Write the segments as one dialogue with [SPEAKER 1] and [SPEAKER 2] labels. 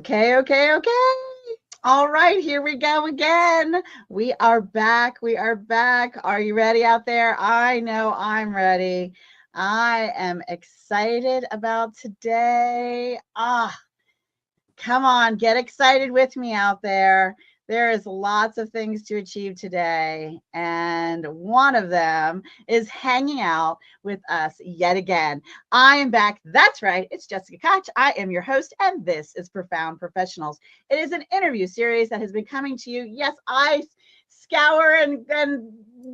[SPEAKER 1] Okay. All right, here we go again. We are back. Are you ready out there? I know I'm ready. I am excited about today. Come on, get excited with me out there. There is lots of things to achieve today, and one of them is hanging out with us yet again. I am back. That's right. It's Jessica Koch. I am your host, and this is Profound Professionals. It is an interview series that has been coming to you. Yes, I scour and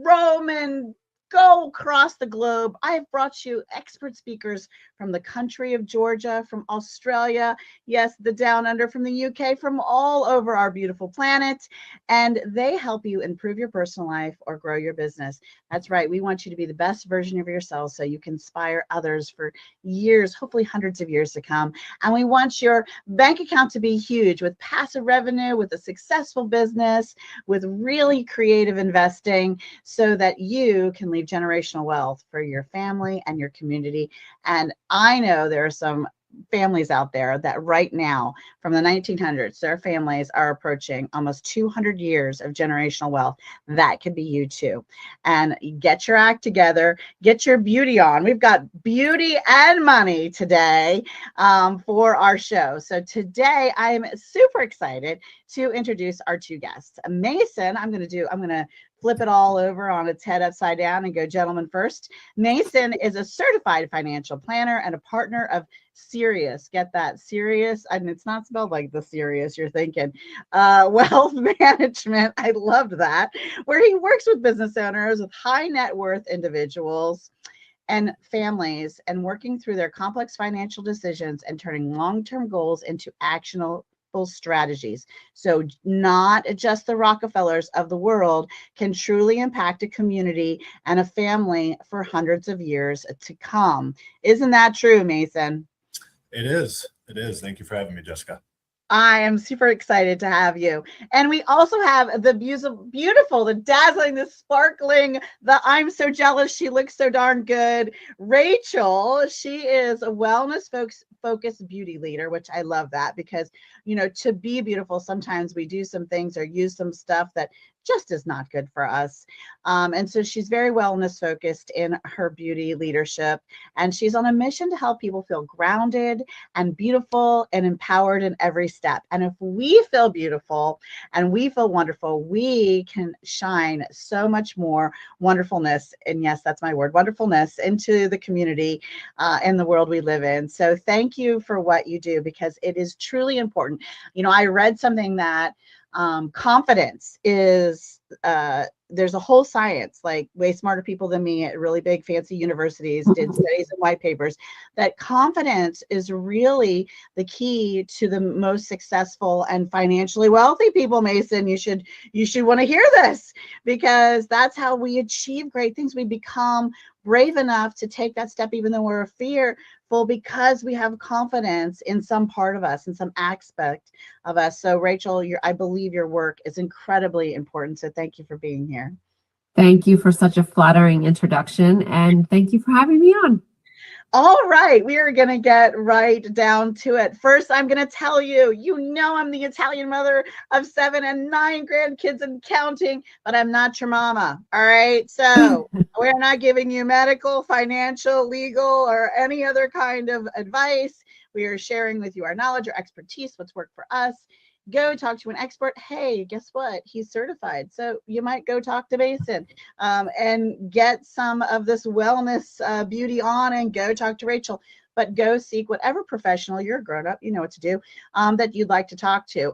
[SPEAKER 1] roam and go across the globe. I have brought you expert speakers from the country of Georgia, from Australia, yes, the down under, from the UK, from all over our beautiful planet, and they help you improve your personal life or grow your business. That's right. We want you to be the best version of yourself so you can inspire others for years, hopefully hundreds of years to come. And we want your bank account to be huge with passive revenue, with a successful business, with really creative investing, so that you can leave generational wealth for your family and your community. And I know there are some families out there that right now, from the 1900s, their families are approaching almost 200 years of generational wealth. That could be you too. And get your act together, get your beauty on. We've got beauty and money today for our show. So today I am super excited to introduce our two guests. Mason, I'm going to flip it all over on its head upside down and go gentleman first. Mason is a certified financial planner and a partner of Sirius. Get that, Sirius? And it's not spelled like the Sirius you're thinking. Wealth Management. I loved that. Where he works with business owners, with high net worth individuals and families, and working through their complex financial decisions and turning long-term goals into actionable strategies. So not just the Rockefellers of the world can truly impact a community and a family for hundreds of years to come. Isn't that true, Mason?
[SPEAKER 2] It is. Thank you for having me, Jessica.
[SPEAKER 1] I am super excited to have you. And we also have the beautiful, the dazzling, the sparkling, the I'm so jealous, she looks so darn good, Rachel. She is a wellness focused beauty leader, which I love that, because, you know, to be beautiful, sometimes we do some things or use some stuff that just is not good for us. And so she's very wellness focused in her beauty leadership. And she's on a mission to help people feel grounded and beautiful and empowered in every step. And if we feel beautiful and we feel wonderful, we can shine so much more wonderfulness. And yes, that's my word, wonderfulness, into the community and the world we live in. So thank you for what you do, because it is truly important. You know, I read something that confidence is, there's a whole science, like way smarter people than me at really big fancy universities did studies and white papers, that confidence is really the key to the most successful and financially wealthy people. Mason, you should want to hear this, because that's how we achieve great things. We become brave enough to take that step, even though we're fearful, because we have confidence in some part of us, in some aspect of us. So Rachel, I believe your work is incredibly important. So thank you for being here.
[SPEAKER 3] Thank you for such a flattering introduction, and thank you for having me on.
[SPEAKER 1] All right, we are going to get right down to it. First, I'm going to tell you, you know, I'm the Italian mother of 7 and 9 grandkids and counting, but I'm not your mama. All right. So we're not giving you medical, financial, legal, or any other kind of advice. We are sharing with you our knowledge, our expertise, what's worked for us. Go talk to an expert. Hey, guess what? He's certified. So you might go talk to Mason and get some of this wellness beauty on, and go talk to Rachel. But go seek whatever professional, you're a grown up, you know what to do, that you'd like to talk to.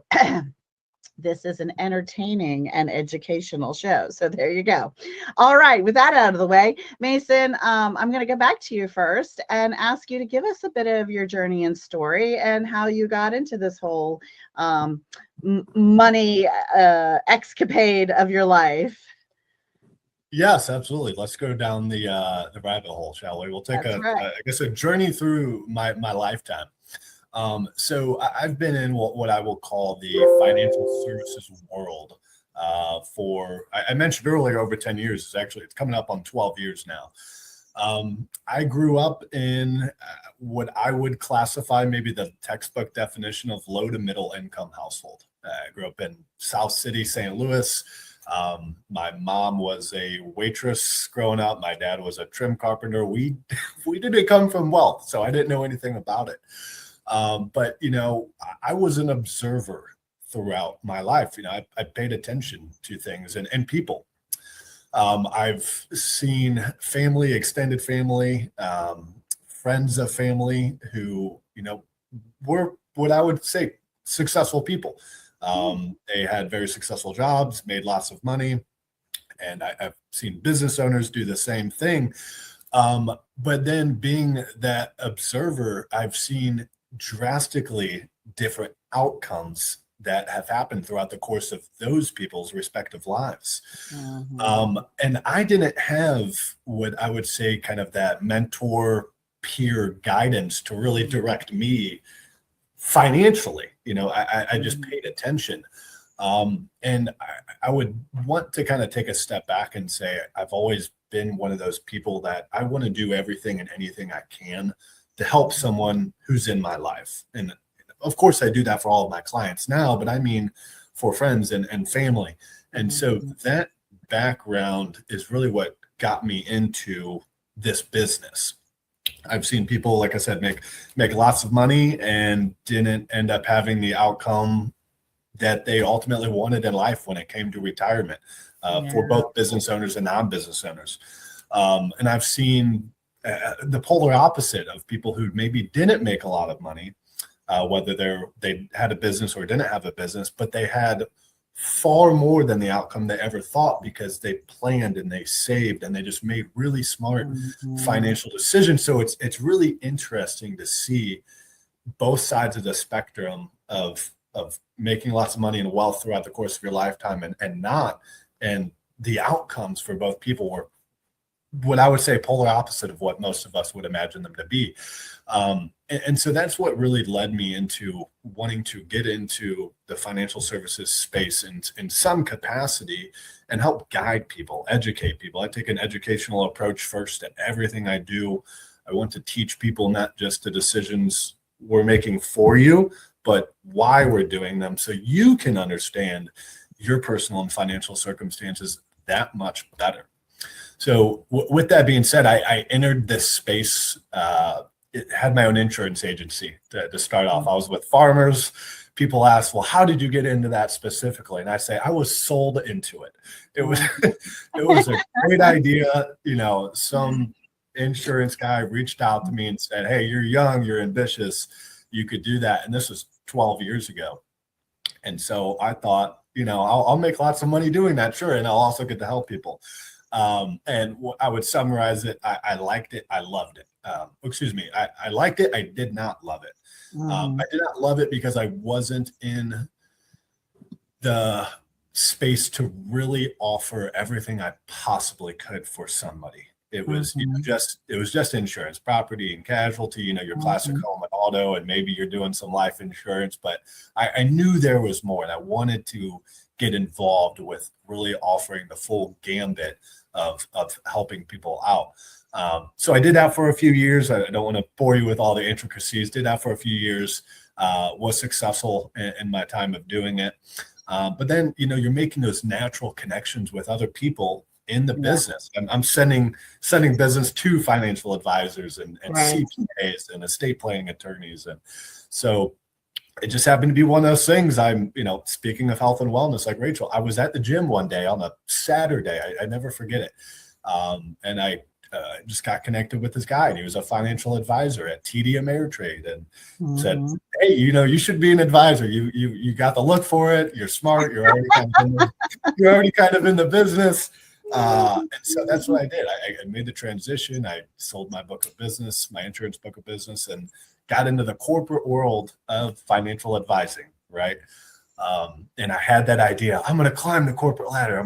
[SPEAKER 1] This is an entertaining and educational show. So there you go. All right. With that out of the way, Mason, I'm going to go back to you first and ask you to give us a bit of your journey and story and how you got into this whole money escapade of your life.
[SPEAKER 2] Yes, absolutely. Let's go down the rabbit hole, shall we? We'll take a journey through my lifetime. So I've been in what I will call the financial services world for, I mentioned earlier, over 10 years. It's coming up on 12 years now. I grew up in what I would classify maybe the textbook definition of low to middle income household. I grew up in South City, St. Louis. My mom was a waitress growing up. My dad was a trim carpenter. We didn't come from wealth, so I didn't know anything about it. But I was an observer throughout my life. I paid attention to things and people. I've seen family, extended family, friends of family who, were what I would say successful people. They had very successful jobs, made lots of money, and I've seen business owners do the same thing. But then being that observer, I've seen drastically different outcomes that have happened throughout the course of those people's respective lives. And I didn't have what I would say kind of that mentor peer guidance to really direct me financially. I just paid attention. And I would want to kind of take a step back and say, I've always been one of those people that I want to do everything and anything I can to help someone who's in my life. And of course, I do that for all of my clients now, but I mean for friends and family. And so that background is really what got me into this business. I've seen people, like I said, make lots of money and didn't end up having the outcome that they ultimately wanted in life when it came to retirement, for both business owners and non-business owners. And I've seen the polar opposite of people who maybe didn't make a lot of money, whether they had a business or didn't have a business, but they had far more than the outcome they ever thought because they planned and they saved and they just made really smart financial decisions. So it's really interesting to see both sides of the spectrum of making lots of money and wealth throughout the course of your lifetime and not. And the outcomes for both people were what I would say polar opposite of what most of us would imagine them to be. And so that's what really led me into wanting to get into the financial services space in some capacity and help guide people, educate people. I take an educational approach first to everything I do. I want to teach people not just the decisions we're making for you, but why we're doing them so you can understand your personal and financial circumstances that much better. So with that being said, I entered this space, had my own insurance agency to start off. I was with farmers. People ask, well, how did you get into that specifically? And I say, I was sold into it. It was a great idea. Some insurance guy reached out to me and said, hey, you're young, you're ambitious, you could do that. And this was 12 years ago. And so I thought, I'll make lots of money doing that. Sure. And I'll also get to help people. And I would summarize it. I liked it. I loved it. I liked it. I did not love it. I did not love it because I wasn't in the space to really offer everything I possibly could for somebody. It was just insurance, property and casualty, your classic home and auto, and maybe you're doing some life insurance, but I knew there was more and I wanted to get involved with really offering the full gambit of helping people out. So I did that for a few years. I don't want to bore you with all the intricacies. Did that for a few years, was successful in my time of doing it. But then, you're making those natural connections with other people in the business. I'm sending business to financial advisors and CPAs and estate planning attorneys. And so it just happened to be one of those things. I'm, speaking of health and wellness, like Rachel, I was at the gym one day on a Saturday. I never forget it. And I just got connected with this guy, and he was a financial advisor at TD Ameritrade, and said, hey, you should be an advisor. You got the look for it. You're smart. You're already kind of in the business. And so that's what I did. I made the transition. I sold my book of business, my insurance book of business, and got into the corporate world of financial advising, right? And I had that idea. I'm going to climb the corporate ladder.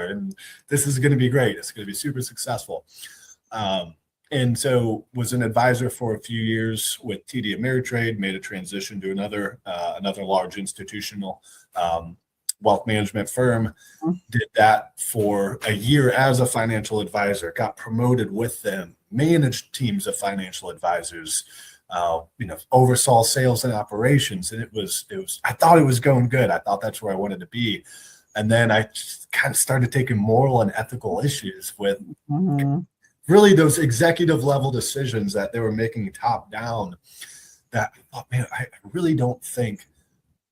[SPEAKER 2] And this is going to be great. It's going to be super successful. And so was an advisor for a few years with TD Ameritrade, made a transition to another large institutional wealth management firm, did that for a year as a financial advisor, got promoted with them, managed teams of financial advisors, oversaw sales and operations. And I thought it was going good. I thought that's where I wanted to be. And then I kind of started taking moral and ethical issues with really those executive level decisions that they were making top down, that I thought, man, I really don't think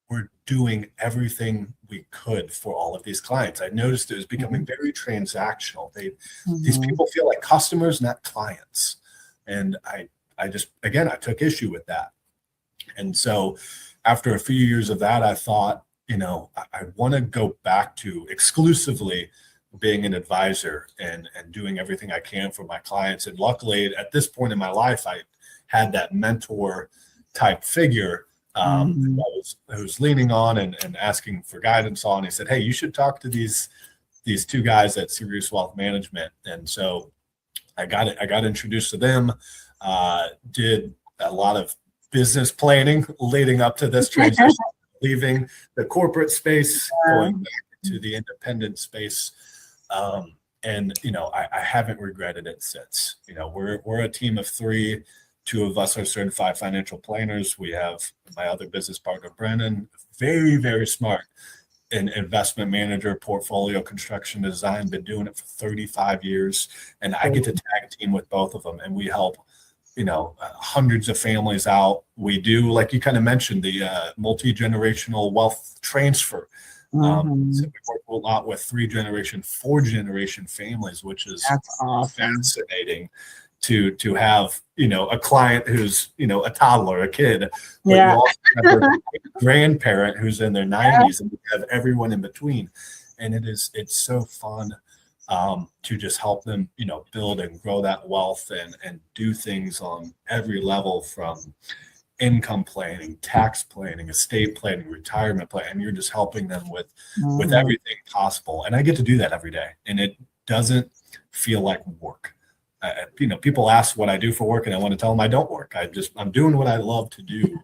[SPEAKER 2] we're doing everything we could for all of these clients. I noticed it was becoming very transactional. These people feel like customers, not clients. And I took issue with that. And so after a few years of that, I thought, I want to go back to exclusively being an advisor and doing everything I can for my clients. And luckily, at this point in my life, I had that mentor type figure I was leaning on and asking for guidance on. He said, hey, you should talk to these two guys at Sirius Wealth Management. And so I got introduced to them, did a lot of business planning leading up to this transition, leaving the corporate space, going back to the independent space. And I haven't regretted it since. We're a team of 3. 2 of us are certified financial planners. We have my other business partner, Brennan, very, very smart, an investment manager, portfolio construction design, been doing it for 35 years. And I get to tag team with both of them, and we help, hundreds of families out. We do, like you kind of mentioned, the multi-generational wealth transfer. So we work a lot with 3-generation, 4-generation families, which is fascinating to have, a client who's, a toddler, a kid, but you also have a grandparent who's in their 90s, and you have everyone in between. And it's so fun to just help them, build and grow that wealth and do things on every level, from income planning, tax planning, estate planning, retirement planning. You're just helping them with everything possible. And I get to do that every day, and it doesn't feel like work. People ask what I do for work, and I want to tell them I don't work. I'm doing what I love to do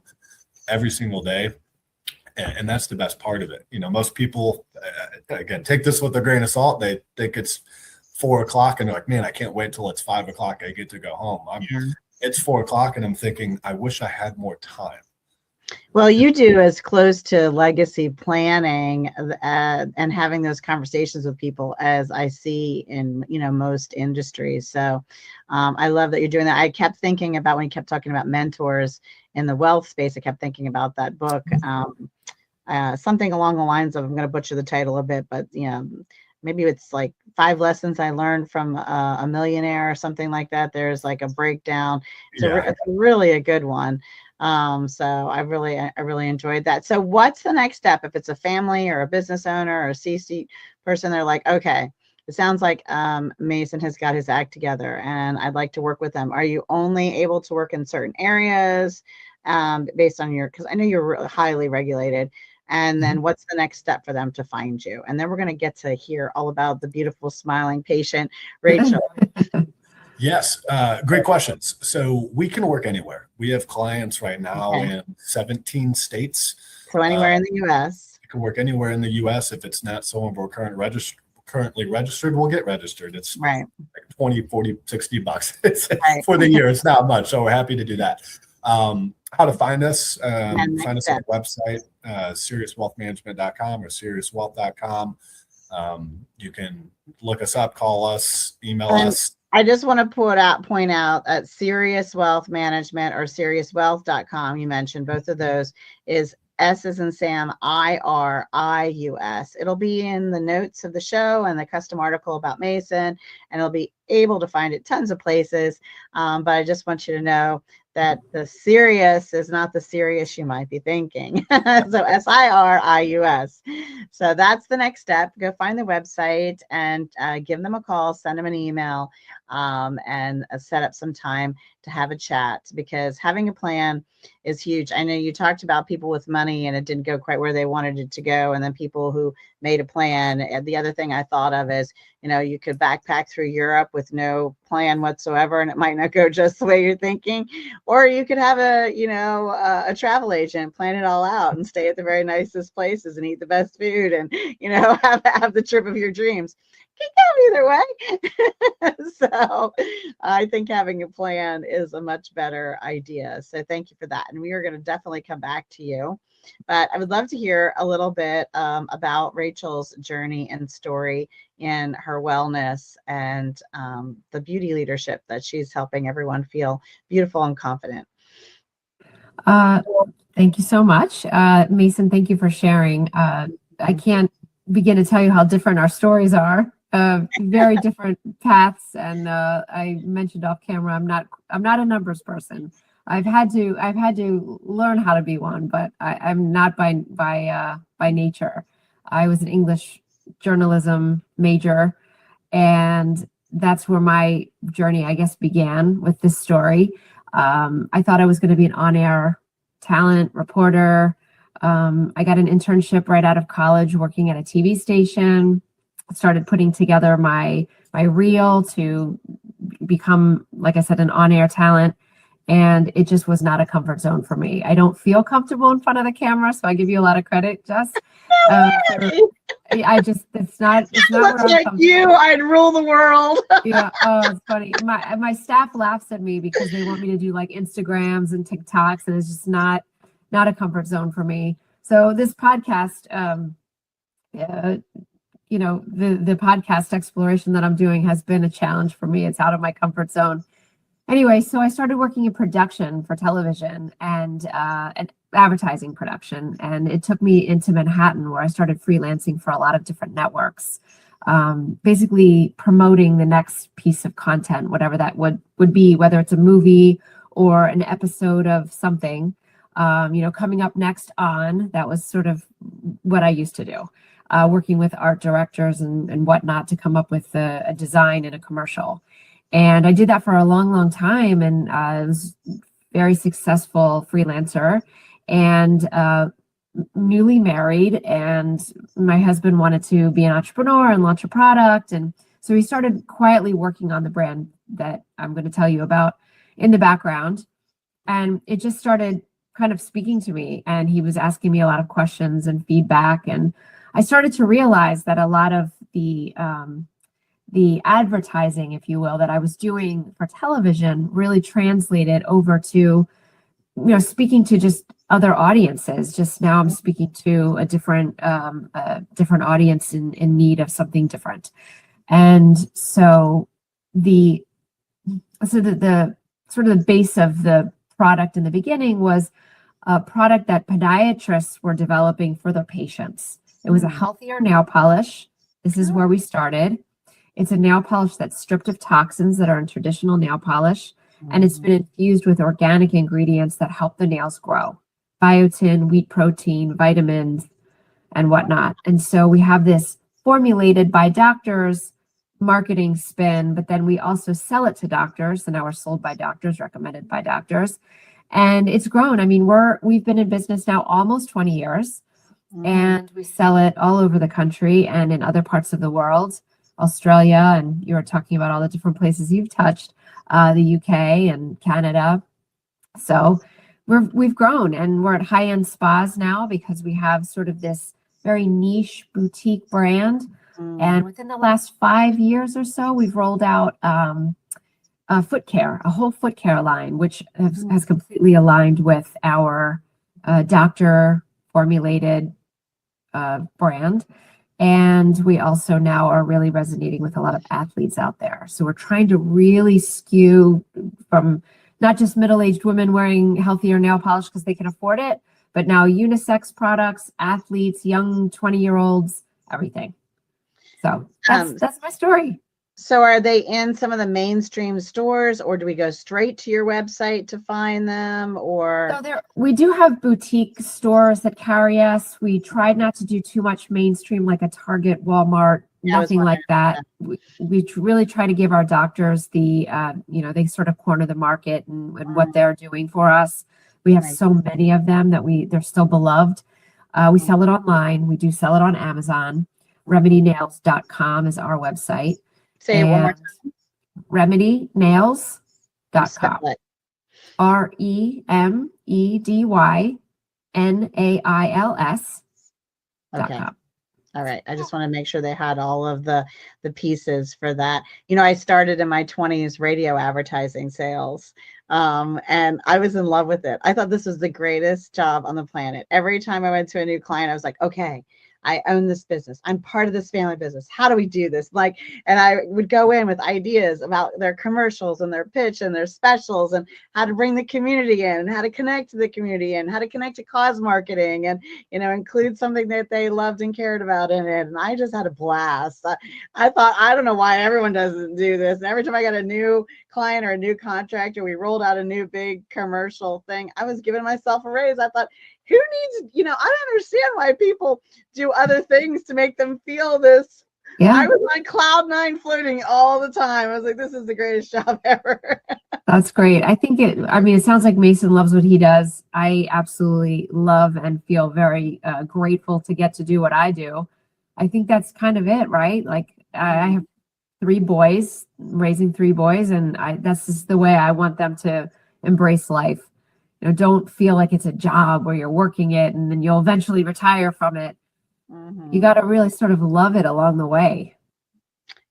[SPEAKER 2] every single day. And that's the best part of it. Most people, again, take this with a grain of salt. They think it's 4:00 and they're like, man, I can't wait till it's 5:00. I get to go home. It's 4:00 and I'm thinking, I wish I had more time.
[SPEAKER 1] Well, you do as close to legacy planning and having those conversations with people as I see in, most industries. So I love that you're doing that. I kept thinking about, when you kept talking about mentors in the wealth space, I kept thinking about that book, something along the lines of, I'm going to butcher the title a bit, but maybe it's like 5 lessons I learned from a millionaire or something like that. There's like a breakdown. So it's really a good one. So I really enjoyed that. So what's the next step? If it's a family or a business owner or a C-suite person, they're like, okay, it sounds like Mason has got his act together and I'd like to work with them. Are you only able to work in certain areas based on because I know you're really highly regulated. And then what's the next step for them to find you? And then we're going to get to hear all about the beautiful, smiling, patient Rachel.
[SPEAKER 2] Yes. Great questions. So we can work anywhere. We have clients right now in 17 states.
[SPEAKER 1] So anywhere in the U.S.
[SPEAKER 2] You can work anywhere in the U.S. If it's not someone we're currently registered, we'll get registered. It's like 20, 40, 60 bucks for the year. It's not much. So we're happy to do that. How to find us? Find us on the website, SiriusWealthManagement.com or SiriusWealth.com. You can look us up, call us, email us.
[SPEAKER 1] I just want to point out that Sirius Wealth Management or SiriusWealth.com, you mentioned both of those, is S as in Sam, IRIUS. It'll be in the notes of the show and the custom article about Mason, and it'll be able to find it tons of places. But I just want you to know that the Sirius is not the serious you might be thinking. So SIRIUS. So that's the next step. Go find the website and give them a call, send them an email, and set up some time to have a chat, because having a plan is huge. I know you talked about people with money and it didn't go quite where they wanted it to go, and then people who made a plan. And the other thing I thought of is, you could backpack through Europe with no plan whatsoever, and it might not go just the way you're thinking. Or you could have a travel agent plan it all out and stay at the very nicest places and eat the best food and, have the trip of your dreams. Can go either way. So I think having a plan is a much better idea. So thank you for that. And we are going to definitely come back to you. But I would love to hear a little bit about Rachel's journey and story in her wellness and the beauty leadership that she's helping everyone feel beautiful and confident.
[SPEAKER 3] Thank you so much. Mason, thank you for sharing. I can't begin to tell you how different our stories are. Very different paths, and I mentioned off camera, I'm not a numbers person. I've had to learn how to be one, but I'm not by nature. I was an English journalism major, and that's where my journey, I guess, began with this story. I thought I was going to be an on-air talent reporter. I got an internship right out of college working at a TV station. Started putting together my reel to become, like I said, an on-air talent, and it just was not a comfort zone for me. I don't feel comfortable in front of the camera, so I give you a lot of credit, Jess. It's not where I'm
[SPEAKER 1] like you, I'd rule the world.
[SPEAKER 3] Yeah. Oh, it's funny. My staff laughs at me because they want me to do like Instagrams and TikToks, and it's just not a comfort zone for me. So this podcast, the podcast exploration that I'm doing has been a challenge for me. It's out of my comfort zone. Anyway, so I started working in production for television and advertising production. And it took me into Manhattan, where I started freelancing for a lot of different networks, basically promoting the next piece of content, whatever that would be, whether it's a movie or an episode of something, coming up next on. That was sort of what I used to do. Working with art directors and whatnot to come up with a design and a commercial. And I did that for a long, long time. And I was very successful freelancer and newly married. And my husband wanted to be an entrepreneur and launch a product. And so he started quietly working on the brand that I'm going to tell you about in the background. And it just started kind of speaking to me. And he was asking me a lot of questions and feedback. And I started to realize that a lot of the advertising, if you will, that I was doing for television really translated over to, speaking to just other audiences. Just now I'm speaking to a different audience in need of something different. And so the sort of the base of the product in the beginning was a product that podiatrists were developing for their patients. It was a healthier nail polish. This is where we started. It's a nail polish that's stripped of toxins that are in traditional nail polish, and it's been infused with organic ingredients that help the nails grow. Biotin, wheat protein, vitamins, and whatnot. And so we have this formulated by doctors marketing spin, but then we also sell it to doctors. So now we're sold by doctors, recommended by doctors. And it's grown. I mean, we've been in business now almost 20 years. And we sell it all over the country and in other parts of the world, Australia, and you were talking about all the different places you've touched, the UK and Canada. So we've grown, and we're at high-end spas now because we have sort of this very niche boutique brand. And within the last 5 years or so, we've rolled out foot care, a whole foot care line, which has completely aligned with our doctor formulated brand. And we also now are really resonating with a lot of athletes out there. So we're trying to really skew from not just middle-aged women wearing healthier nail polish because they can afford it, but now unisex products, athletes, young 20-year-olds, everything. So that's my story.
[SPEAKER 1] So are they in some of the mainstream stores, or do we go straight to your website to find them? Or
[SPEAKER 3] so we do have boutique stores that carry us. We tried not to do too much mainstream like a Target, Walmart, nothing like that. We really try to give our doctors the, they sort of corner the market and what they're doing for us. We have so many of them that they're still beloved. We sell it online. We do sell it on Amazon. remedynails.com is our website.
[SPEAKER 1] Say it one more time.
[SPEAKER 3] remedynails.com. REMEDYNAILS.com.
[SPEAKER 1] Okay. All right. I just want to make sure they had all of the pieces for that. You know, I started in my 20s radio advertising sales. And I was in love with it. I thought this was the greatest job on the planet. Every time I went to a new client, I was like, okay, I own this business. I'm part of this family business. How do we do this? Like, and I would go in with ideas about their commercials and their pitch and their specials and how to bring the community in and how to connect to the community and how to connect to cause marketing and, you know, include something that they loved and cared about in it. And I just had a blast. I thought, I don't know why everyone doesn't do this. And every time I got a new client or a new contractor, we rolled out a new big commercial thing, I was giving myself a raise. I thought, who needs, you know, I don't understand why people do other things to make them feel this. Yeah. I was on cloud 9 floating all the time. I was like, this is the greatest job ever.
[SPEAKER 3] That's great. I think it sounds like Mason loves what he does. I absolutely love and feel very grateful to get to do what I do. I think that's kind of it, right? Like I have 3 boys, raising 3 boys, and that's just the way I want them to embrace life. You know, don't feel like it's a job where you're working it and then you'll eventually retire from it. You got to really sort of love it along the way.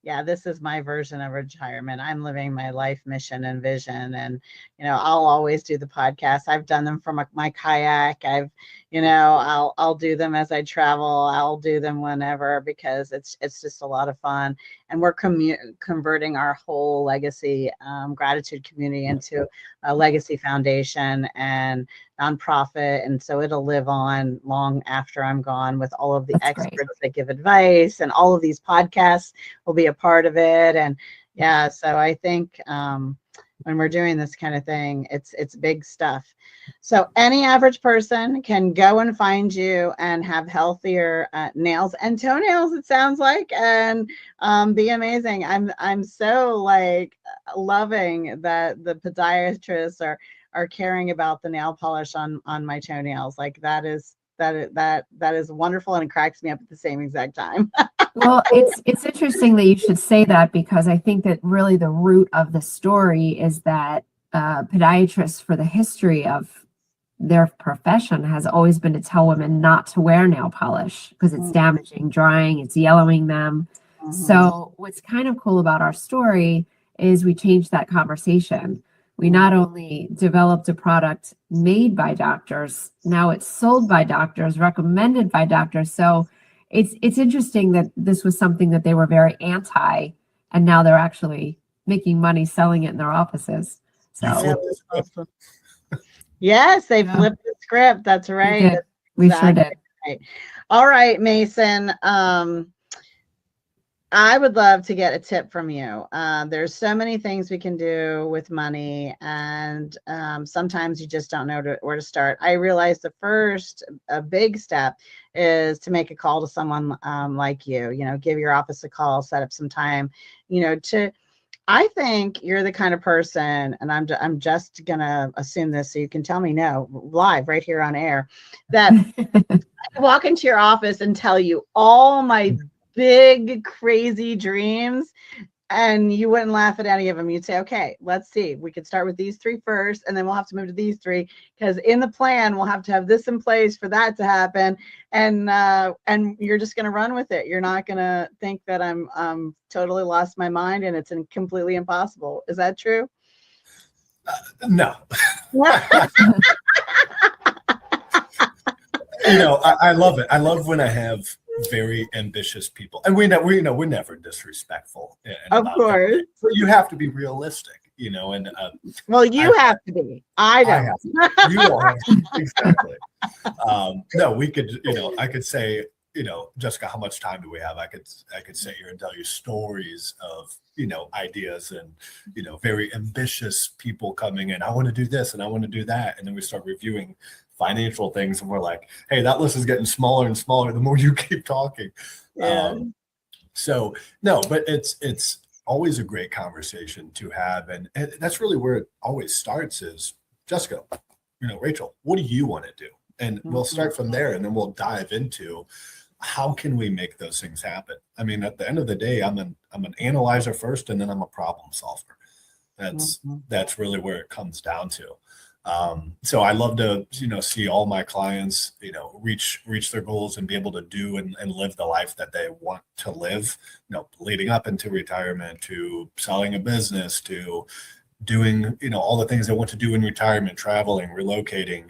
[SPEAKER 1] Yeah, this is my version of retirement. I'm living my life mission and vision. And, you know, I'll always do the podcast. I've done them from my kayak. I'll do them as I travel. I'll do them whenever, because it's just a lot of fun. And we're converting our whole legacy gratitude community into a legacy foundation and nonprofit. And so it'll live on long after I'm gone, with all of the experts that give advice, and all of these podcasts will be a part of it. And yeah, so I think when we're doing this kind of thing, it's big stuff. So any average person can go and find you and have healthier nails and toenails, it sounds like, and be amazing. I'm so like loving that the podiatrists are caring about the nail polish on my toenails. Like that is wonderful, and it cracks me up at the same exact time.
[SPEAKER 3] Well, it's interesting that you should say that, because I think that really the root of the story is that podiatrists, for the history of their profession, has always been to tell women not to wear nail polish because it's damaging, drying, it's yellowing them. So what's kind of cool about our story is we changed that conversation. We not only developed a product made by doctors, now it's sold by doctors, recommended by doctors. So it's interesting that this was something that they were very anti, and now they're actually making money selling it in their offices. So
[SPEAKER 1] awesome. Yes, they flipped the script. That's right.
[SPEAKER 3] We sure did.
[SPEAKER 1] Right. All right, Mason. I would love to get a tip from you. There's so many things we can do with money, and sometimes you just don't know where to start. I realized the first big step is to make a call to someone like you. You know, give your office a call, set up some time. You know, I think you're the kind of person, and I'm just gonna assume this, so you can tell me no live right here on air, that I walk into your office and tell you all my big crazy dreams, and you wouldn't laugh at any of them. You'd say, okay, let's see, we could start with these 3 first, and then we'll have to move to these 3, because in the plan we'll have to have this in place for that to happen. And you're just going to run with it. You're not going to think that I'm totally lost my mind and it's completely impossible. Is that true?
[SPEAKER 2] No. You know, I love it. I love when I have very ambitious people, and we're never disrespectful.
[SPEAKER 1] Of course,
[SPEAKER 2] but you have to be realistic, you know. And
[SPEAKER 1] well, you have to be. I don't.
[SPEAKER 2] You all have to. Exactly. No, we could. You know, I could say, you know, Jessica, how much time do we have? I could sit here and tell you stories of, you know, ideas and, you know, very ambitious people coming in. I want to do this and I want to do that, and then we start reviewing financial things, and we're like, hey, that list is getting smaller and smaller the more you keep talking.
[SPEAKER 1] Yeah.
[SPEAKER 2] So no, but it's always a great conversation to have, and that's really where it always starts is, Jessica, you know, Rachel, what do you want to do? And we'll start from there, and then we'll dive into how can we make those things happen? I mean, at the end of the day, I'm an analyzer first, and then I'm a problem solver. That's really where it comes down to. So I love to, see all my clients, reach their goals and be able to do and live the life that they want to live, leading up into retirement, to selling a business, to doing, all the things they want to do in retirement, traveling, relocating,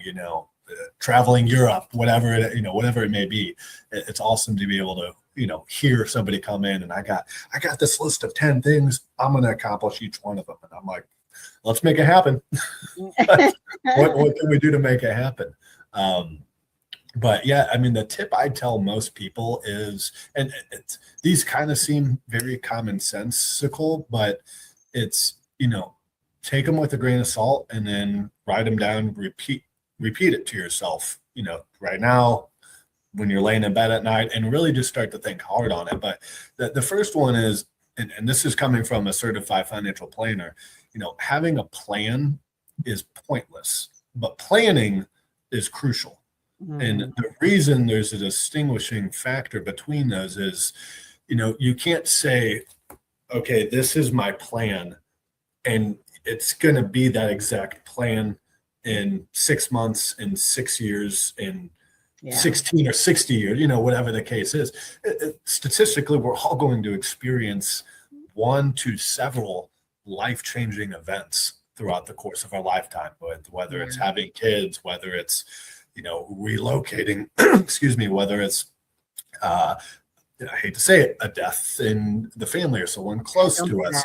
[SPEAKER 2] traveling Europe, whatever it may be. It's awesome to be able to, hear somebody come in and I got this list of 10 things. I'm going to accomplish each one of them. And I'm like, let's make it happen. What can we do to make it happen? But yeah, I mean, the tip I tell most people is, and these kind of seem very commonsensical, but it's, take them with a grain of salt and then write them down, repeat it to yourself, right now, when you're laying in bed at night, and really just start to think hard on it. But the first one is, and this is coming from a certified financial planner, having a plan is pointless, but planning is crucial. And the reason there's a distinguishing factor between those is, you can't say, okay, this is my plan, and it's going to be that exact plan in 6 months, in 6 years, in 16 or 60 years, whatever the case is. Statistically, we're all going to experience one to several life-changing events throughout the course of our lifetime, whether it's having kids, whether it's, relocating, excuse me, whether it's, I hate to say it, a death in the family or someone close to us.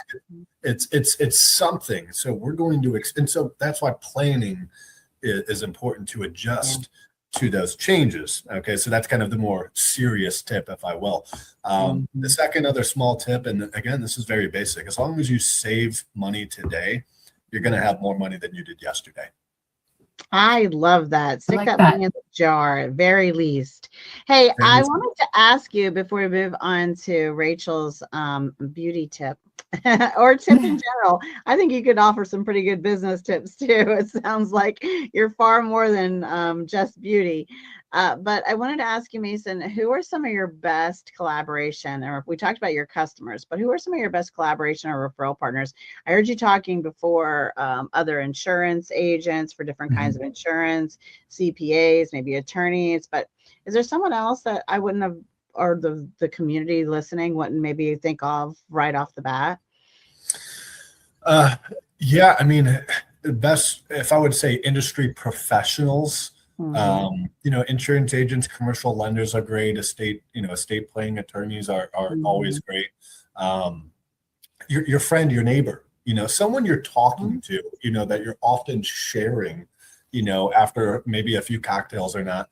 [SPEAKER 2] It's something. So we're going to, and so that's why planning is important, to adjust to those changes. Okay. So that's kind of the more serious tip, if I will. The second other small tip, and again, this is very basic. As long as you save money today, you're going to have more money than you did yesterday.
[SPEAKER 1] I love that. Stick that money in the jar, at very least. Hey, I wanted to ask you before we move on to Rachel's beauty tip or tip in general. I think you could offer some pretty good business tips too. It sounds like you're far more than just beauty. But I wanted to ask you, Mason, who are some of your best collaboration, or we talked about your customers, but who are some of your best collaboration or referral partners? I heard you talking before, other insurance agents for different kinds of insurance, CPAs, maybe attorneys, but is there someone else that I wouldn't have, or the community listening wouldn't maybe think of right off the bat?
[SPEAKER 2] Yeah, I mean, the best, if I would say industry professionals, insurance agents, commercial lenders are great. Estate planning attorneys are always great. Your friend, your neighbor, someone you're talking to, that you're often sharing, after maybe a few cocktails or not,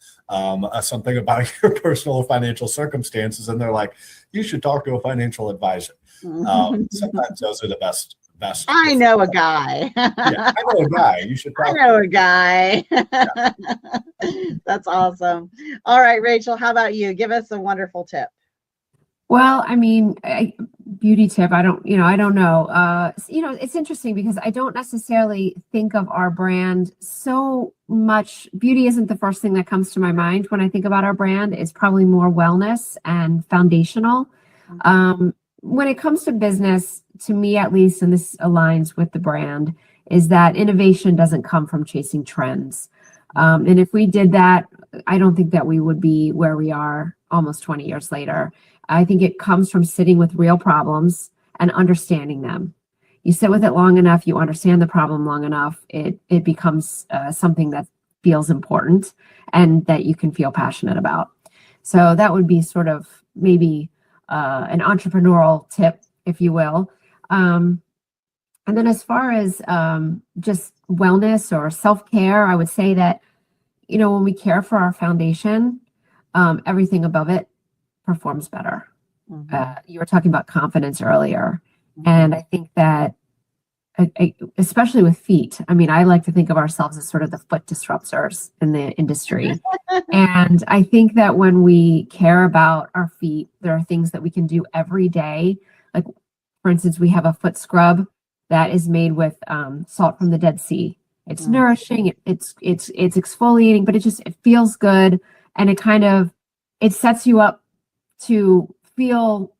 [SPEAKER 2] something about your personal financial circumstances. And they're like, you should talk to a financial advisor. Sometimes those are the best.
[SPEAKER 1] I know a guy.
[SPEAKER 2] I know a guy. You should talk.
[SPEAKER 1] I know a guy. That's awesome. All right, Rachel, how about you? Give us a wonderful tip.
[SPEAKER 3] Well, I mean, beauty tip, I don't know. It's interesting because I don't necessarily think of our brand so much. Beauty isn't the first thing that comes to my mind when I think about our brand. It's probably more wellness and foundational. When it comes to business, to me at least, and this aligns with the brand, is that innovation doesn't come from chasing trends. And if we did that, I don't think that we would be where we are almost 20 years later. I think it comes from sitting with real problems and understanding them. You sit with it long enough, you understand the problem long enough, it becomes something that feels important and that you can feel passionate about. So that would be sort of maybe an entrepreneurial tip, if you will. And then as far as just wellness or self-care, I would say that, when we care for our foundation, everything above it performs better. You were talking about confidence earlier. And I think that, especially with feet, I mean, I like to think of ourselves as sort of the foot disruptors in the industry. And I think that when we care about our feet, there are things that we can do every day. Like, for instance, we have a foot scrub that is made with salt from the Dead Sea. It's nourishing, it's exfoliating, but it feels good. And it sets you up to feel,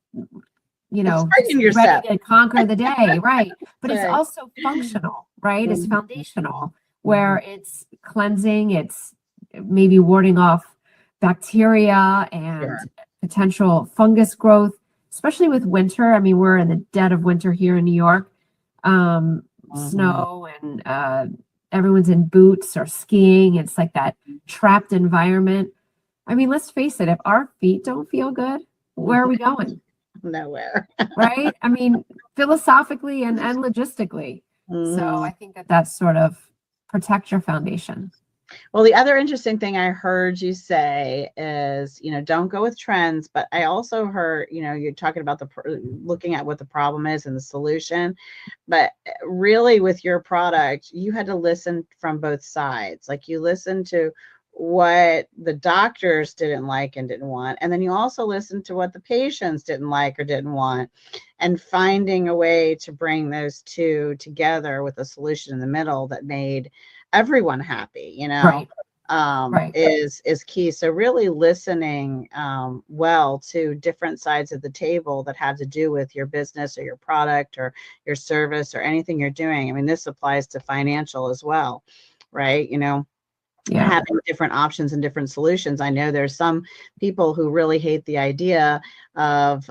[SPEAKER 3] ready to conquer the day, right? But it's also functional, right? It's foundational, where it's cleansing, it's maybe warding off bacteria and potential fungus growth, especially with winter. I mean, we're in the dead of winter here in New York, snow, and everyone's in boots or skiing. It's like that trapped environment. I mean, let's face it, if our feet don't feel good, where are we going?
[SPEAKER 1] Nowhere.
[SPEAKER 3] Right? I mean, philosophically and logistically. So I think that's sort of protect your foundation.
[SPEAKER 1] Well, the other interesting thing I heard you say is, don't go with trends, but I also heard, you're talking about looking at what the problem is and the solution, but really with your product, you had to listen from both sides. Like you listened to what the doctors didn't like and didn't want, and then you also listened to what the patients didn't like or didn't want, and finding a way to bring those two together with a solution in the middle that made everyone happy, is key. So really listening well to different sides of the table that have to do with your business or your product or your service or anything you're doing. I mean, this applies to financial as well, right? Having different options and different solutions. I know there's some people who really hate the idea of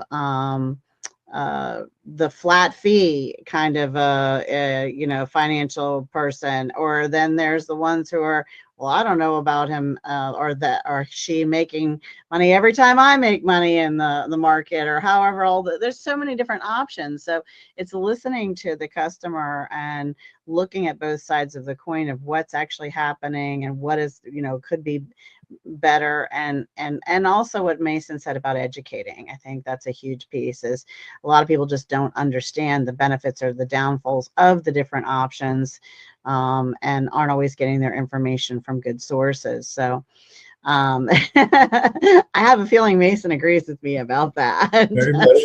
[SPEAKER 1] the flat fee kind of financial person, or then there's the ones who are, well, I don't know about him or she making money every time I make money in the market, or however, there's so many different options. So it's listening to the customer and looking at both sides of the coin of what's actually happening and what is, could be better, and also what Mason said about educating. I think that's a huge piece. Is a lot of people just don't understand the benefits or the downfalls of the different options, and aren't always getting their information from good sources. So I have a feeling Mason agrees with me about that.
[SPEAKER 2] Very much.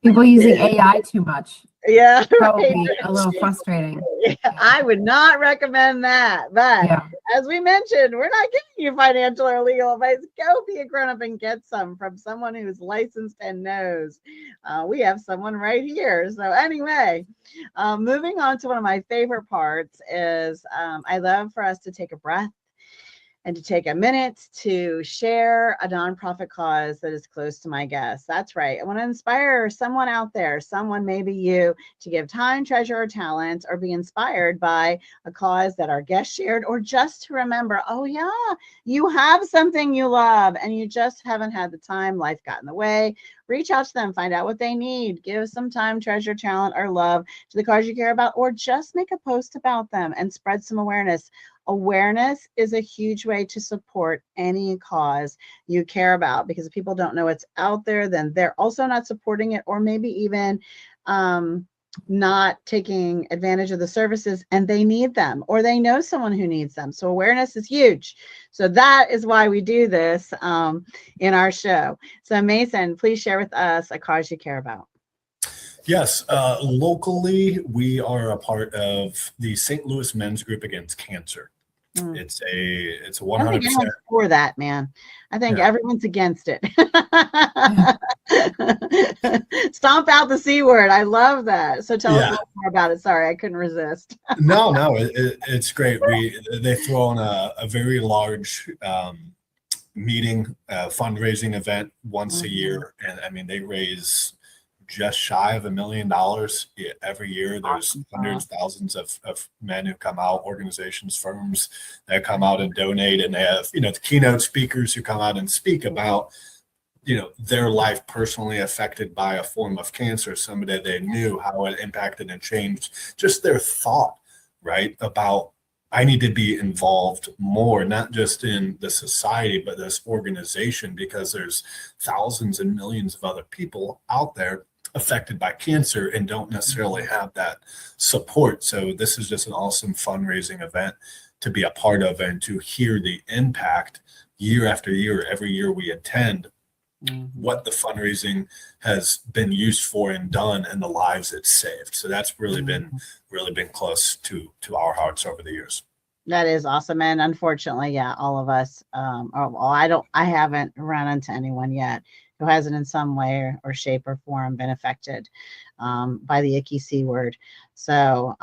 [SPEAKER 3] People using AI too much.
[SPEAKER 1] Yeah,
[SPEAKER 3] probably a little frustrating.
[SPEAKER 1] Yeah, I would not recommend that. But as we mentioned, we're not giving you financial or legal advice. Go be a grown-up and get some from someone who's licensed and knows. We have someone right here. So anyway, moving on to one of my favorite parts is I love for us to take a breath and to take a minute to share a nonprofit cause that is close to my guests. That's right. I want to inspire someone out there, someone maybe you, to give time, treasure, or talent, or be inspired by a cause that our guest shared, or just to remember, oh yeah, you have something you love and you just haven't had the time, life got in the way. Reach out to them, find out what they need, give some time, treasure, talent, or love to the cause you care about, or just make a post about them and spread some awareness. Awareness is a huge way to support any cause you care about, because if people don't know it's out there, then they're also not supporting it, or maybe even not taking advantage of the services, and they need them, or they know someone who needs them. So awareness is huge. So that is why we do this in our show. So Mason, please share with us a cause you care about.
[SPEAKER 2] Yes, locally, we are a part of the St. Louis Men's Group Against Cancer. It's a 100%.
[SPEAKER 1] I think everyone's for that, man. I think everyone's against it. Stomp out the C word. I love that. So tell us a little more about it. Sorry, I couldn't resist.
[SPEAKER 2] No, it's great. They throw on a very large meeting, fundraising event once a year, and I mean they raise just shy of $1 million every year. There's hundreds, thousands of men who come out, organizations, firms that come out and donate, and they have, the keynote speakers who come out and speak about, their life personally affected by a form of cancer, somebody they knew, how it impacted and changed just their thought, right, about I need to be involved more, not just in the society, but this organization, because there's thousands and millions of other people out there affected by cancer and don't necessarily have that support. So this is just an awesome fundraising event to be a part of, and to hear the impact year after year, every year we attend, what the fundraising has been used for and done, and the lives it's saved. So that's really been close to our hearts over the years.
[SPEAKER 1] That is awesome. And unfortunately, yeah, all of us, I haven't run into anyone yet who hasn't in some way or shape or form been affected by the icky C word. So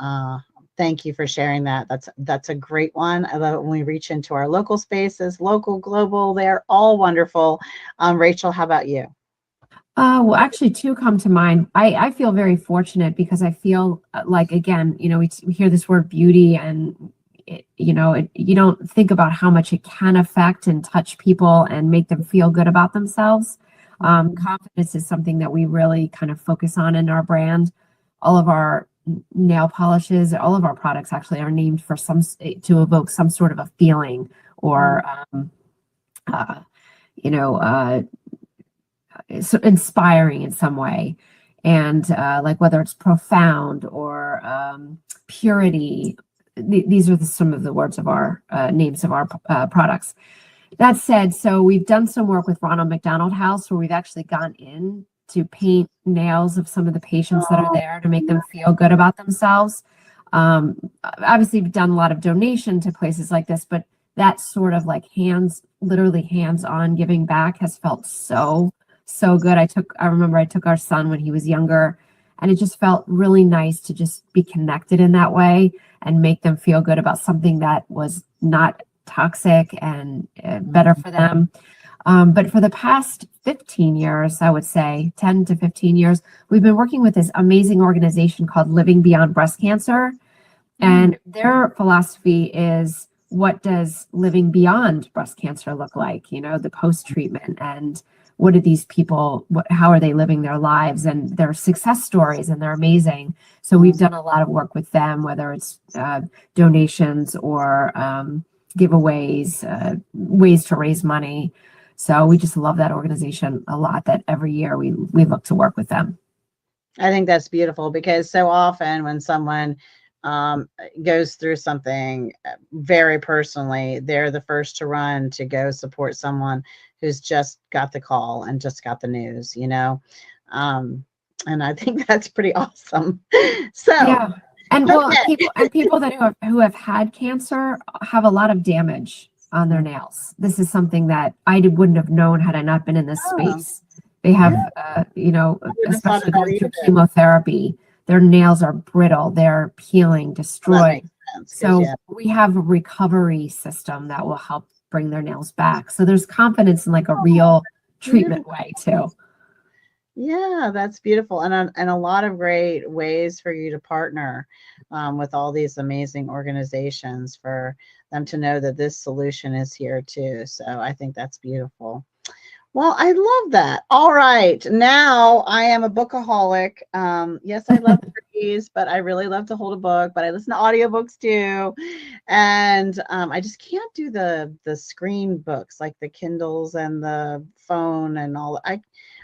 [SPEAKER 1] thank you for sharing that. That's a great one. I love it when we reach into our local spaces, local, global, they're all wonderful. Rachel, how about you?
[SPEAKER 3] Well, actually, two come to mind. I feel very fortunate because I feel like, again, we hear this word beauty, and you don't think about how much it can affect and touch people and make them feel good about themselves. Confidence is something that we really kind of focus on in our brand. All of our nail polishes, all of our products actually are named for to evoke some sort of a feeling or, uh, you know, uh, so inspiring in some way. And like whether it's profound or purity, these are some of the words of our names of our products. That said, so we've done some work with Ronald McDonald House where we've actually gone in to paint nails of some of the patients that are there to make them feel good about themselves. Obviously, we've done a lot of donation to places like this, but that sort of like literally hands-on giving back has felt so good. I remember I took our son when he was younger, and it just felt really nice to just be connected in that way and make them feel good about something that was not toxic and better for them. But for the past 15 years, I would say 10 to 15 years, we've been working with this amazing organization called Living Beyond Breast Cancer. And their philosophy is, what does living beyond breast cancer look like? The post-treatment, and what do these people, how are they living their lives, and their success stories, and they're amazing. So we've done a lot of work with them, whether it's donations or giveaways, ways to raise money. So we just love that organization a lot, that every year we look to work with them.
[SPEAKER 1] I think that's beautiful because so often when someone goes through something very personally, they're the first to run to go support someone who's just got the call and just got the news, and I think that's pretty awesome. So
[SPEAKER 3] yeah, and well,
[SPEAKER 1] okay.
[SPEAKER 3] people that who have had cancer have a lot of damage on their nails. This is something that I wouldn't have known had I not been in this space. They have, especially going through chemotherapy, their nails are brittle, they're peeling, destroyed. So we have a recovery system that will help bring their nails back. So there's confidence in like a real treatment way too.
[SPEAKER 1] Yeah, that's beautiful. And a lot of great ways for you to partner with all these amazing organizations for them to know that this solution is here too. So I think that's beautiful. Well, I love that. All right. Now I am a bookaholic. Yes, I love trees, but I really love to hold a book, but I listen to audiobooks too. And I just can't do the screen books like the Kindles and the phone and all.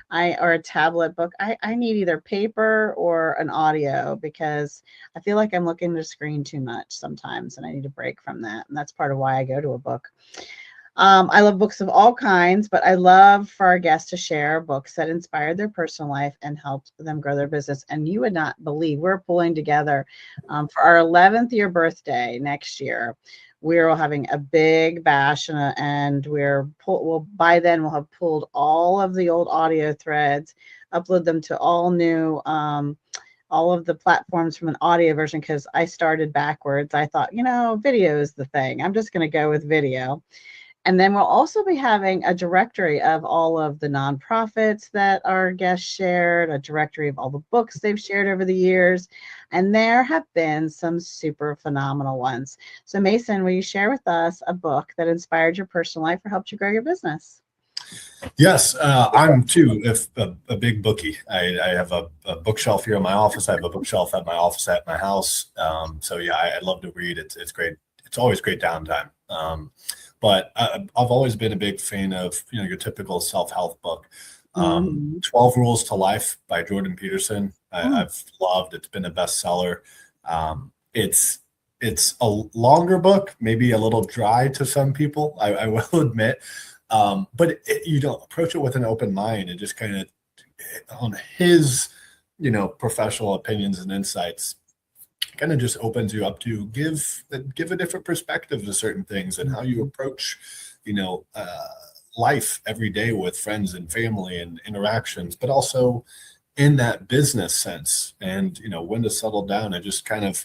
[SPEAKER 1] Or a tablet book. I need either paper or an audio because I feel like I'm looking at the screen too much sometimes and I need a break from that. And that's part of why I go to a book. I love books of all kinds, but I love for our guests to share books that inspired their personal life and helped them grow their business. And you would not believe we're pulling together for our 11th year birthday next year. We're having a big bash and by then we'll have pulled all of the old audio threads, upload them to all new all of the platforms from an audio version because I started backwards. I thought, video is the thing. I'm just going to go with video. And then we'll also be having a directory of all of the nonprofits that our guests shared, a directory of all the books they've shared over the years. And there have been some super phenomenal ones. So Mason, will you share with us a book that inspired your personal life or helped you grow your business?
[SPEAKER 2] Yes, I'm too a big bookie. I have a bookshelf here in my office. I have a bookshelf at my office at my house. So yeah, I love to read. It's great. It's always great downtime. But I've always been a big fan of, your typical self-help book. 12 Rules to Life by Jordan Peterson. I've loved. It's been a bestseller. It's a longer book, maybe a little dry to some people, I will admit. But you don't approach it with an open mind and just kind of on his, professional opinions and insights. kind of just opens you up to give a different perspective to certain things and how you approach, life every day with friends and family and interactions, but also in that business sense, and when to settle down and just kind of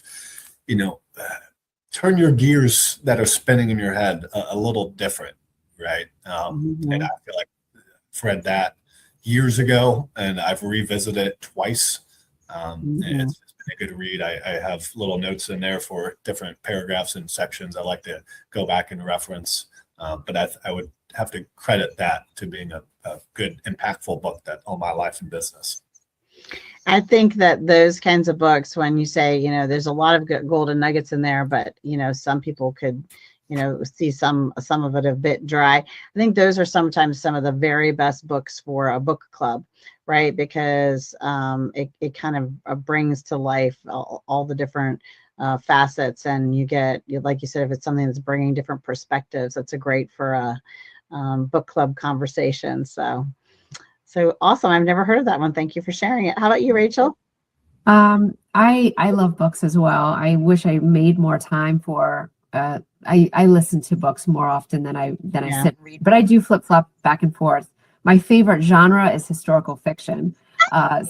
[SPEAKER 2] turn your gears that are spinning in your head a little different, right? And I feel like I've read that years ago, and I've revisited it twice. And it's been a good read. I have little notes in there for different paragraphs and sections I like to go back and reference, but I would have to credit that to being a good, impactful book that on my life and business.
[SPEAKER 1] I think that those kinds of books, when you say, there's a lot of good golden nuggets in there, but, some people could, see some of it a bit dry. I think those are sometimes some of the very best books for a book club, right? Because it kind of brings to life all the different facets, and you get, like you said, if it's something that's bringing different perspectives, that's a great for a book club conversation. So awesome. I've never heard of that one. Thank you for sharing it. How about you, Rachel?
[SPEAKER 3] I love books as well. I wish I made more time for, I listen to books more often than I sit and read, but I do flip flop back and forth. My favorite genre is historical fiction.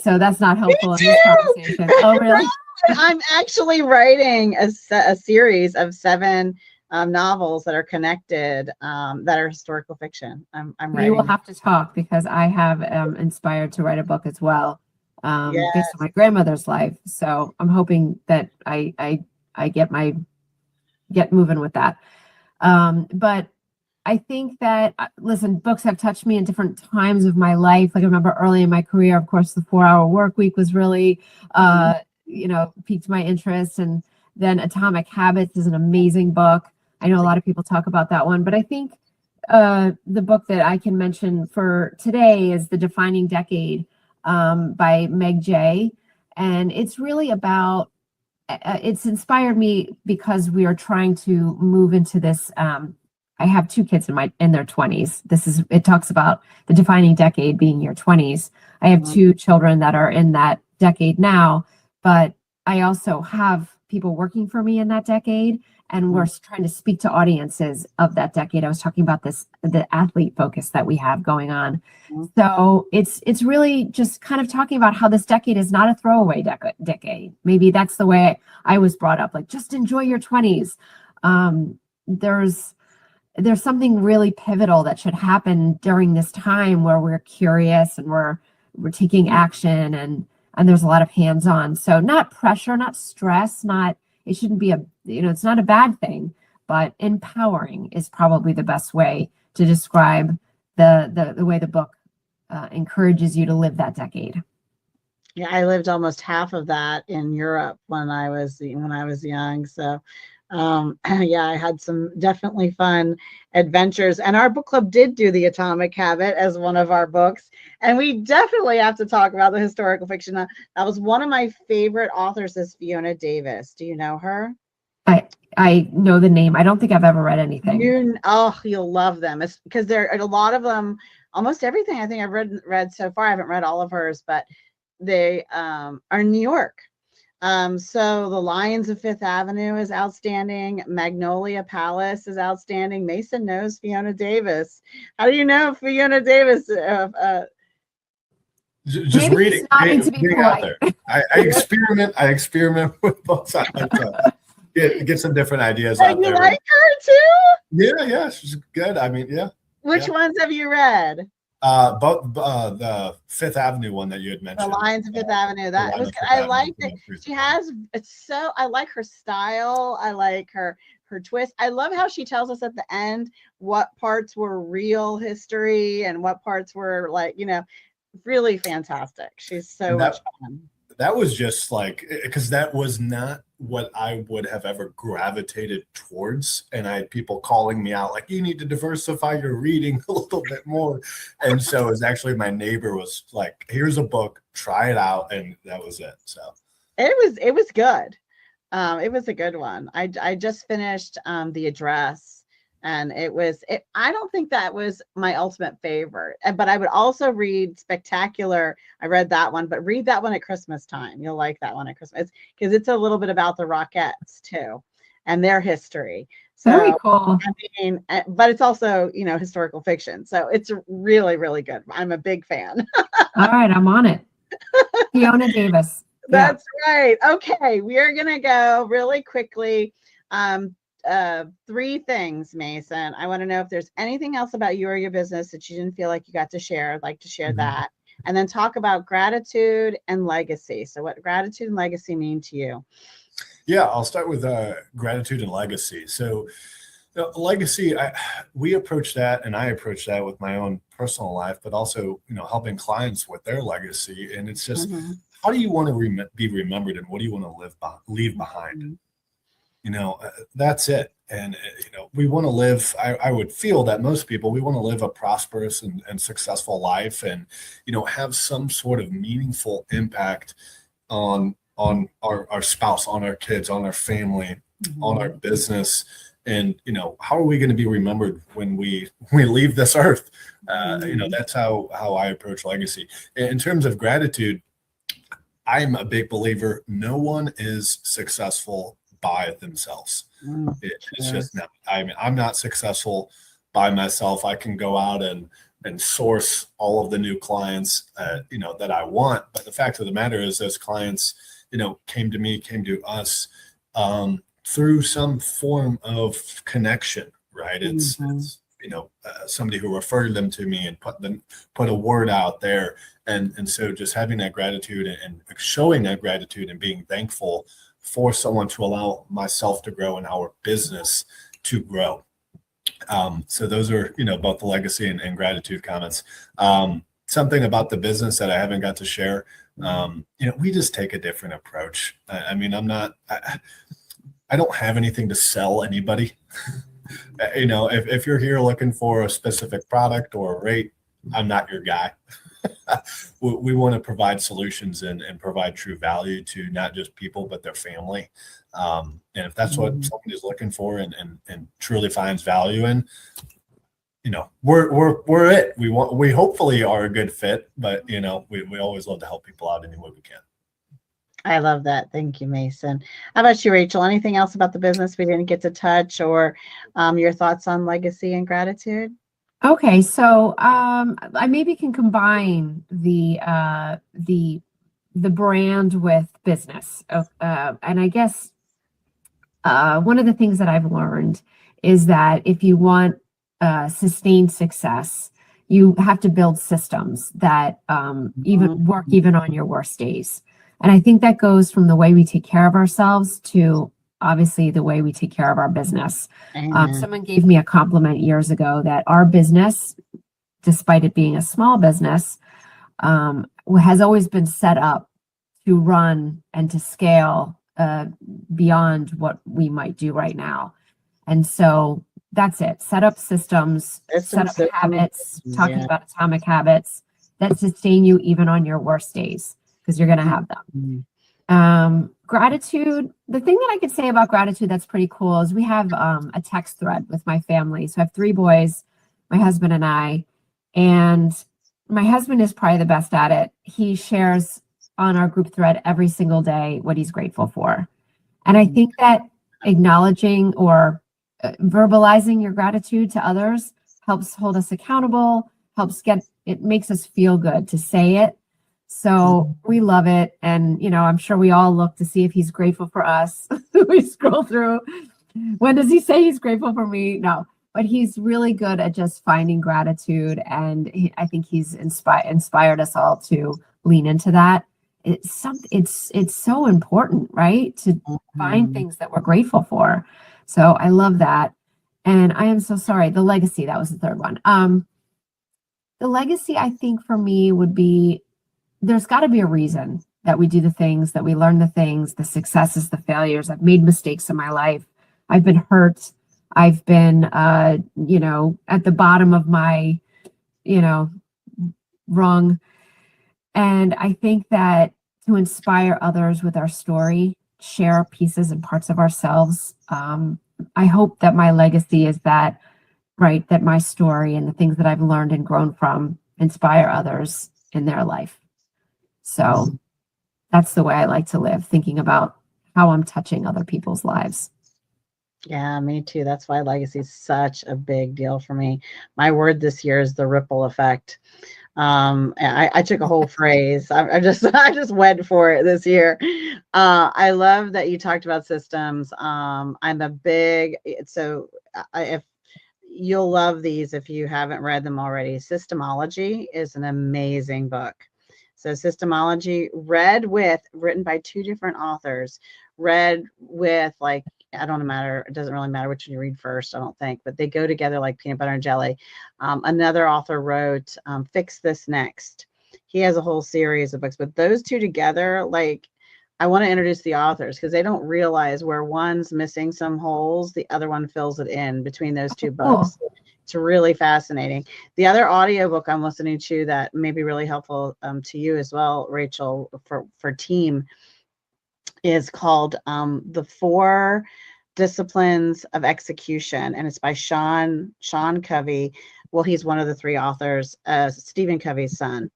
[SPEAKER 3] So that's not helpful in this conversation. Oh, really?
[SPEAKER 1] I'm actually writing a series of 7 novels that are connected, that are historical fiction. I'm writing.
[SPEAKER 3] We will have to talk, because I have inspired to write a book as well, based on my grandmother's life. So I'm hoping that I get moving with that. But I think that, listen, books have touched me in different times of my life. Like I remember early in my career, of course, the 4-Hour Work Week was really, piqued my interest. And then Atomic Habits is an amazing book. I know a lot of people talk about that one, but I think the book that I can mention for today is The Defining Decade by Meg Jay. And it's really about, it's inspired me because we are trying to move into this. I have 2 kids in their 20s. It talks about the defining decade being your 20s. I have 2 children that are in that decade now, but I also have people working for me in that decade, and we're trying to speak to audiences of that decade. I was talking about the athlete focus that we have going on. So it's really just kind of talking about how this decade is not a throwaway decade. Maybe that's the way I was brought up, like, just enjoy your 20s. There's something really pivotal that should happen during this time where we're curious and we're taking action, and there's a lot of hands-on. So not pressure, not stress, it shouldn't be it's not a bad thing, but empowering is probably the best way to describe the way the book encourages you to live that decade.
[SPEAKER 1] Yeah, I lived almost half of that in Europe when I was young. So yeah, I had some definitely fun adventures, and our book club did do The Atomic Habit as one of our books, and we definitely have to talk about the historical fiction. That was one of my favorite authors, is Fiona Davis. Do you know her?
[SPEAKER 3] I know the name. I don't think I've ever read anything.
[SPEAKER 1] You'll love them. It's because there are a lot of them. Almost everything I think I've read so far. I haven't read all of hers, but they are New York. So The Lions of Fifth Avenue is outstanding. Magnolia Palace is outstanding. Mason knows Fiona Davis. How do you know Fiona Davis?
[SPEAKER 2] Just reading out there. I experiment with books. I like to get some different ideas out
[SPEAKER 1] you
[SPEAKER 2] there.
[SPEAKER 1] You like her too?
[SPEAKER 2] Yeah, she's good. I mean, yeah.
[SPEAKER 1] Which ones have you read?
[SPEAKER 2] Both the Fifth Avenue one that you had mentioned.
[SPEAKER 1] The Lions of Fifth Avenue. That was good. I liked it. I like her style. I like her twist. I love how she tells us at the end what parts were real history and what parts were really fantastic. She's so much fun.
[SPEAKER 2] That was just because that was not what I would have ever gravitated towards. And I had people calling me out like, you need to diversify your reading a little bit more. And so it was actually my neighbor was like, here's a book, try it out. And that was it. So
[SPEAKER 1] it was good. It was a good one. I just finished The Address, And I don't think that was my ultimate favorite, but I would also read Spectacular. I read that one, but read that one at Christmas time. You'll like that one at Christmas because it's a little bit about the Rockettes too and their history. So,
[SPEAKER 3] very cool.
[SPEAKER 1] I mean, but it's also, historical fiction. So it's really, really good. I'm a big fan.
[SPEAKER 3] All right, I'm on it. Fiona Davis.
[SPEAKER 1] That's right. Okay, we are going to go really quickly. 3 things, Mason. I want to know if there's anything else about you or your business that you didn't feel like you got to share. I'd like to share that. And then talk about gratitude and legacy. So what gratitude and legacy mean to you?
[SPEAKER 2] Yeah, I'll start with gratitude and legacy. So legacy, we approach that, and I approach that with my own personal life, but also, helping clients with their legacy. And it's just, how do you want to be remembered, and what do you want to leave behind? That's it. And, we want to live, I would feel that most people, we want to live a prosperous and successful life and, have some sort of meaningful impact on our spouse, on our kids, on our family, on our business. And, how are we going to be remembered when we leave this earth? That's how I approach legacy. In terms of gratitude, I'm a big believer. No one is successful by themselves. It's just not. I mean, I'm not successful by myself. I can go out and source all of the new clients, that I want. But the fact of the matter is, those clients, came to us through some form of connection, right? It's somebody who referred them to me and put a word out there. And so just having that gratitude and showing that gratitude and being thankful for someone to allow myself to grow and our business to grow. So those are, both the legacy and gratitude comments. Something about the business that I haven't got to share. We just take a different approach. I don't have anything to sell anybody. If you're here looking for a specific product or a rate, I'm not your guy. We want to provide solutions and provide true value to not just people, but their family. And if that's what someone is looking for and truly finds value in, we're it. We hopefully are a good fit, but we always love to help people out any way we can.
[SPEAKER 1] I love that. Thank you, Mason. How about you, Rachel? Anything else about the business we didn't get to touch, or your thoughts on legacy and gratitude?
[SPEAKER 3] Okay, so I maybe can combine the brand with business, and I guess one of the things that I've learned is that if you want sustained success, you have to build systems that even work even on your worst days. And I think that goes from the way we take care of ourselves to obviously the way we take care of our business. Someone gave me a compliment years ago that our business, despite it being a small business, has always been set up to run and to scale beyond what we might do right now. And so that's it. Set up systems, set up habits, talking about atomic habits that sustain you even on your worst days, because you're going to have them. Gratitude, the thing that I could say about gratitude that's pretty cool is we have a text thread with my family. So I have 3 boys, my husband and I, and my husband is probably the best at it. He shares on our group thread every single day what he's grateful for. And I think that acknowledging or verbalizing your gratitude to others helps hold us accountable, it makes us feel good to say it. So we love it. And, I'm sure we all look to see if he's grateful for us. We scroll through. When does he say he's grateful for me? No, but he's really good at just finding gratitude. And I think he's inspired us all to lean into that. It's so important, right? To find things that we're grateful for. So I love that. And I am so sorry. The legacy, that was the third one. The legacy, I think for me would be, there's got to be a reason that we do the things, that we learn the things, the successes, the failures. I've made mistakes in my life. I've been hurt. I've been, at the bottom of my, rung. And I think that to inspire others with our story, share pieces and parts of ourselves. I hope that my legacy is that right, that my story and the things that I've learned and grown from inspire others in their life. So that's the way I like to live, thinking about how I'm touching other people's lives.
[SPEAKER 1] Yeah, me too. That's why legacy is such a big deal for me. My word this year is the ripple effect. I took a whole phrase. I just went for it this year. I love that you talked about systems. I'm a big, so if you'll love these if you haven't read them already. Systemology is an amazing book. So Systemology, written by two different authors, read with like, it doesn't really matter which one you read first, I don't think, but they go together like peanut butter and jelly. Another author wrote Fix This Next. He has a whole series of books, but those two together, like, I want to introduce the authors because they don't realize where one's missing some holes, the other one fills it in between those two books. Cool. It's really fascinating. The other audiobook I'm listening to that may be really helpful to you as well, Rachel, for team, is called The 4 Disciplines of Execution, and it's by Sean Covey. Well, he's one of the 3 authors, Stephen Covey's son,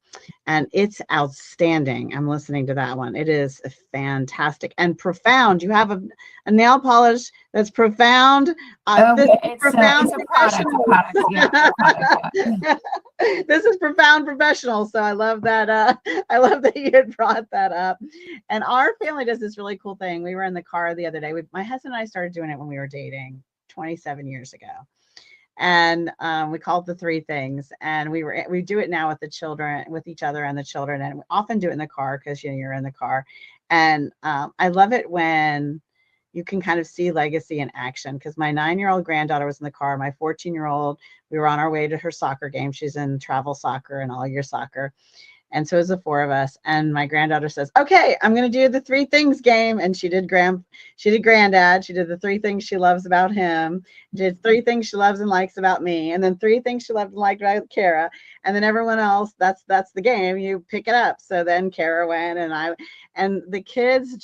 [SPEAKER 1] and it's outstanding. I'm listening to that one. It is fantastic and profound. You have a nail polish that's profound.
[SPEAKER 3] It's profound professional.
[SPEAKER 1] This is profound professional. So I love that. I love that you had brought that up. And our family does this really cool thing. We were in the car the other day. My husband and I started doing it when we were dating 27 years ago. And we call it the 3 things, and we do it now with the children, with each other and the children, and we often do it in the car because you're in the car. And I love it when you can kind of see legacy in action, because my 9-year-old granddaughter was in the car. My 14-year-old, we were on our way to her soccer game. She's in travel soccer and all year soccer. And so it was the 4 of us. And my granddaughter says, okay, I'm going to do the 3 things game. And she did granddad. She did the 3 things she loves about him. She did 3 things she loves and likes about me. And then 3 things she loved and liked about Kara. And then everyone else, that's the game. You pick it up. So then Kara went, and the kids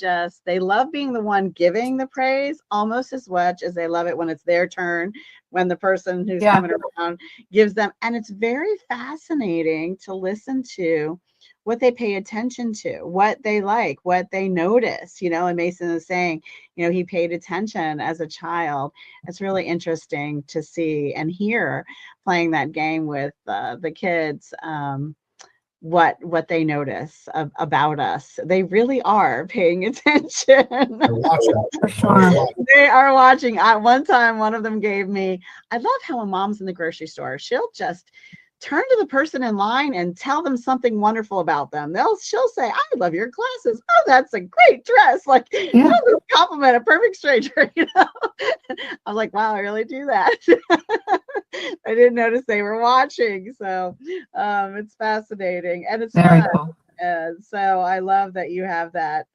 [SPEAKER 1] they love being the one giving the praise almost as much as they love it when it's their turn, when the person who's coming around gives them. And it's very fascinating to listen to what they pay attention to, what they like, what they notice, and Mason is saying, he paid attention as a child. It's really interesting to see and hear playing that game with the kids, what they notice about us. They really are paying attention.
[SPEAKER 2] They're watching.
[SPEAKER 1] They are watching. One time, one of them gave me, I love how when mom's in the grocery store, she'll just turn to the person in line and tell them something wonderful about them. She'll say, I love your glasses. Oh, that's a great dress. Like, compliment a perfect stranger, I was like, wow, I really do that. I didn't notice they were watching. So it's fascinating. And it's
[SPEAKER 3] very
[SPEAKER 1] fun.
[SPEAKER 3] Cool.
[SPEAKER 1] So I love that you have that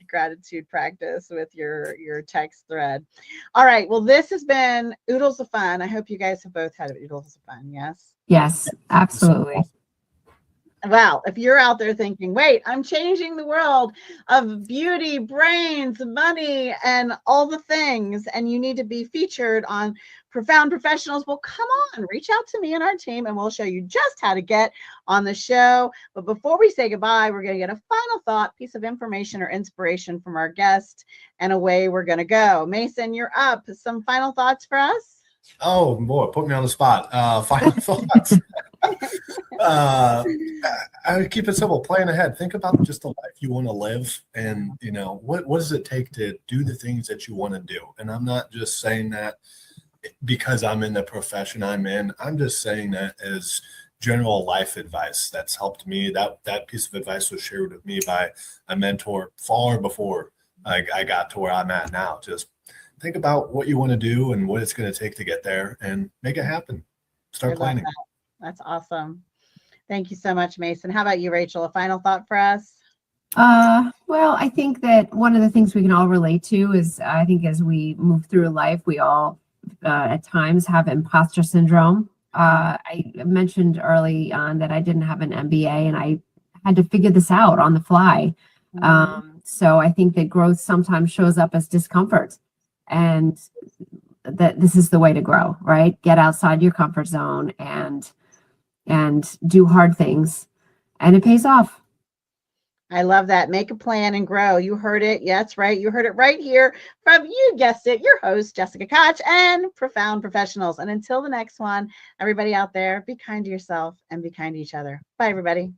[SPEAKER 1] gratitude practice with your text thread. All right. Well, this has been Oodles of Fun. I hope you guys have both had oodles of fun. Yes.
[SPEAKER 3] Yes, absolutely.
[SPEAKER 1] Well, if you're out there thinking, wait, I'm changing the world of beauty, brains, money, and all the things, and you need to be featured on Profound Professionals, well, come on, reach out to me and our team, and we'll show you just how to get on the show. But before we say goodbye, we're going to get a final thought, piece of information or inspiration from our guest, and away we're going to go. Mason, you're up. Some final thoughts for us?
[SPEAKER 2] Oh, boy, put me on the spot. Final thoughts. I would keep it simple. Plan ahead. Think about just the life you want to live, and what does it take to do the things that you want to do. And I'm not just saying that because I'm in the profession I'm in. I'm just saying that as general life advice that's helped me. That piece of advice was shared with me by a mentor far before I got to where I'm at now. Just think about what you want to do and what it's going to take to get there, and make it happen. Start planning.
[SPEAKER 1] That's awesome. Thank you so much, Mason. How about you, Rachel? A final thought for us?
[SPEAKER 3] Well, I think that one of the things we can all relate to is, I think as we move through life, we all at times have imposter syndrome. I mentioned early on that I didn't have an MBA, and I had to figure this out on the fly. So I think that growth sometimes shows up as discomfort. And that this is the way to grow, right? Get outside your comfort zone and do hard things, and it pays off.
[SPEAKER 1] I love that. Make a plan and grow. You heard it. Yeah, that's right. You heard it right here from, you guessed it, your host, Jessica Koch, and Profound Professionals. And until the next one, everybody out there, be kind to yourself and be kind to each other. Bye, everybody.